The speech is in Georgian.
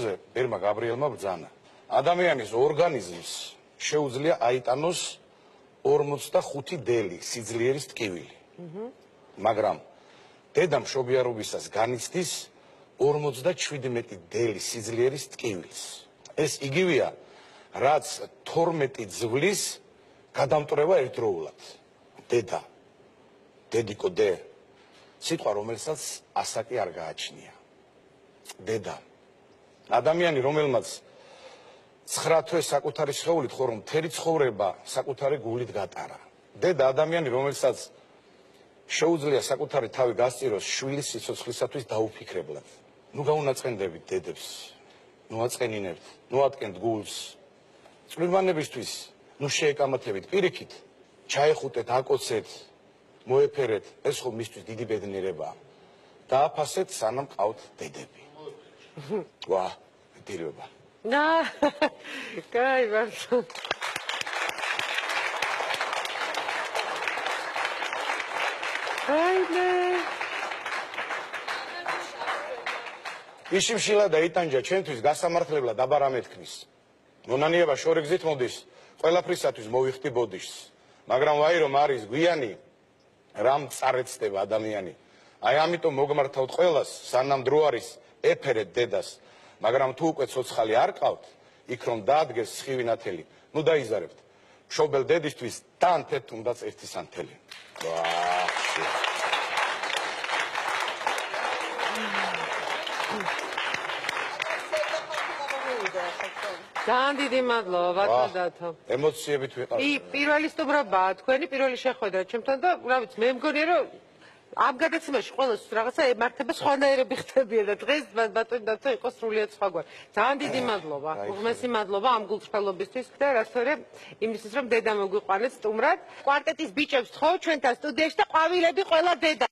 კუნძულზე ბერმა გაბრიელმა ბრძანა. ადამიანის ორგანიზმს შეუძლია აიტანოს 45 დელი სიძლიერის ტკივილი. მაგრამ დედა მშობიარობისას განიცდის 57 დელი სიძლიერის ტკივილს. ეს იგივეა, რაც 12 ძვლის გადამტვრევა ერთდროულად. დედა, დედიკო დე, სიტყვა, რომელსაც ასაკი არ გააჩნია. დედა, ადამიანი, რომელმაც 9 თვე საკუთარი სხეულით ხო რომ მთელი ცხოვრება საკუთარი გულით გატარა. დედა, ადამიანი, რომელსაც შეუძლია საკუთარი თავი გასწიროს შვილის სიცოცხლისათვის დაუფიქრებლად. ნუ გაუნაწყენდებით დედებს, ნუ აწყენინებთ, ნუ ატკენთ გულს. წვრილმანებისთვის ნუ შეეკამათებით, პირიქით, ჩაეხუტეთ, აკოცეთ, მოეფერეთ, ეს ხო მისთვის დიდი ბედნიერებაა. დააფასეთ, სანამ ყავთ დედები. ვა, დირობა. კაი, მართლა. იშიმშილა და იტანჯა ჩემთვის გასამართლებლად აბარ ამეთქმის. მონანიება შორიგზით მოდის, ყველაფრისათვის მოვიხდი ბოდიშს. მაგრამ ვაი რომ არის გვიანი, რამ წარეცდება ადამიანი. აი ამიტომ მოგმართავთ ყველას, სანამ დრო არის, ეფერეთ დედას. მაგრამ თუ უკვე ცოცხალი არ ყავთ, იქ რომ დაადგეს სხივი ნათელი, ნუ დაიზარებთ. მშობელ დედისთვის დანთეთ თუნდაც ერთი სანთელი. ძალიან დიდი მადლობა, ბატონო დათო. ემოციებით ვიყავ. პირველი სტუმრობაა თქვენი, პირველი შეხვედრა ჩემთან და რა ვიცი, მე მგონია რომ ამ გადაცემაში ყველას რაღაცა ემართება სხვანაირები ხდებიან და დღეს ბატონო დათო იყო სრულიად სხვაგვარი. ძალიან დიდი მადლობა. უღმესი მადლობა ამ გულწრფელობისთვის და რაც თორე იმისთვის რომ დედა მოგვიყვანეთ სტუმრად. კვარტეტის ბიჭებს თხოვ ჩვენთან სტუდიაში და ყვავილები ყველა დედა